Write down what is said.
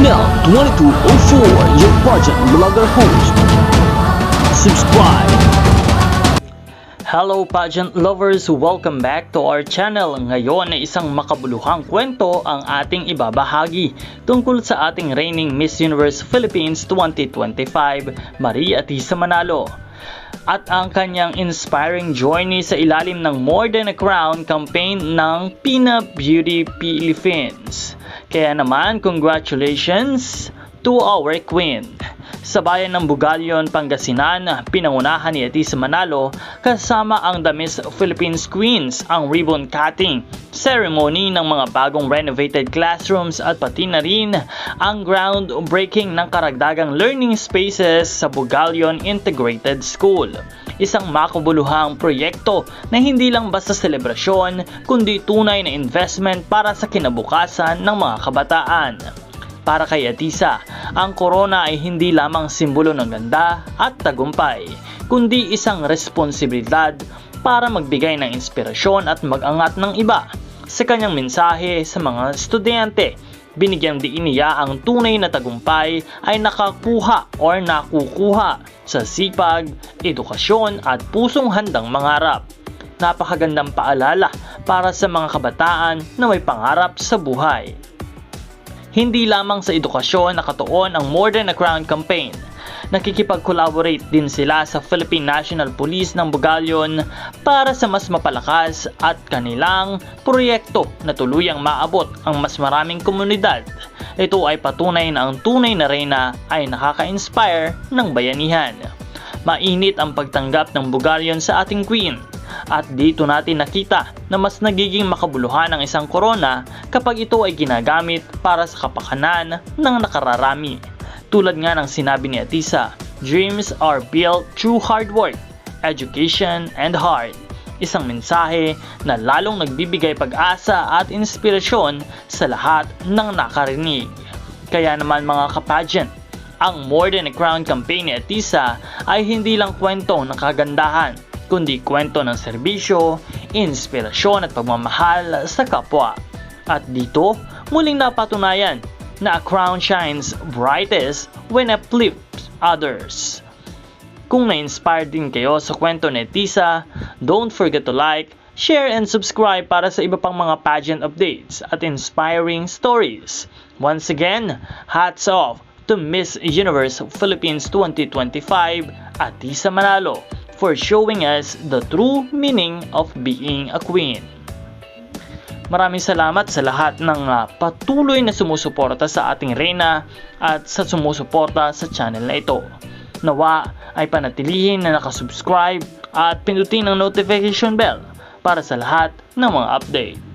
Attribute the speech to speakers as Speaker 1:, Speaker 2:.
Speaker 1: Mel 2204, your pageant vlogger host. Subscribe. Hello pageant lovers! Welcome back to our channel. Ngayon ay isang makabuluhang kwento ang ating ibabahagi tungkol sa ating reigning Miss Universe Philippines 2025, Maria Atisa Manalo, at ang kanyang inspiring journey sa ilalim ng More Than a Crown campaign ng Pina Beauty Philippines. Kaya naman, congratulations to our queen. Sa bayan ng Bugalyon, Pangasinan, pinangunahan ni Atisa Manalo kasama ang The Miss Philippines Queens ang ribbon cutting ceremony ng mga bagong renovated classrooms at pati na rin ang groundbreaking ng karagdagang learning spaces sa Bugalyon Integrated School. Isang makabuluhang proyekto na hindi lang basta selebrasyon kundi tunay na investment para sa kinabukasan ng mga kabataan. Para kay Atisa, ang corona ay hindi lamang simbolo ng ganda at tagumpay, kundi isang responsibilidad para magbigay ng inspirasyon at mag-angat ng iba. Sa kanyang mensahe sa mga estudyante, binigyang diin niya ang tunay na tagumpay ay nakukuha sa sipag, edukasyon at pusong handang mangarap. Napakagandang paalala para sa mga kabataan na may pangarap sa buhay. Hindi lamang sa edukasyon nakatuon ang More Than a Crown campaign. Nakikipag-collaborate din sila sa Philippine National Police ng Bugalyon para sa mas mapalakas at kanilang proyekto na tuluyang maabot ang mas maraming komunidad. Ito ay patunay na ang tunay na reyna ay nakaka-inspire ng bayanihan. Mainit ang pagtanggap ng Bugalyon sa ating queen. At dito natin nakita na mas nagiging makabuluhan ang isang korona kapag ito ay ginagamit para sa kapakanan ng nakararami. Tulad nga ng sinabi ni Atisa, dreams are built through hard work, education, and heart. Isang mensahe na lalong nagbibigay pag-asa at inspirasyon sa lahat ng nakarinig. Kaya naman mga kapageant, ang More Than a Crown campaign ni Atisa ay hindi lang kwento ng kagandahan, kundi kwento ng serbisyo, inspirasyon at pagmamahal sa kapwa. At dito, muling napatunayan na a crown shines brightest when uplifts others. Kung na-inspire din kayo sa kwento ni Atisa, don't forget to like, share and subscribe para sa iba pang mga pageant updates at inspiring stories. Once again, hats off to Miss Universe Philippines 2025, Atisa Manalo, for showing us the true meaning of being a queen. Maraming salamat sa lahat ng patuloy na sumusuporta sa ating reyna at sa sumusuporta sa channel na ito. Nawa ay panatilihin na nakasubscribe at pindutin ang notification bell para sa lahat ng mga update.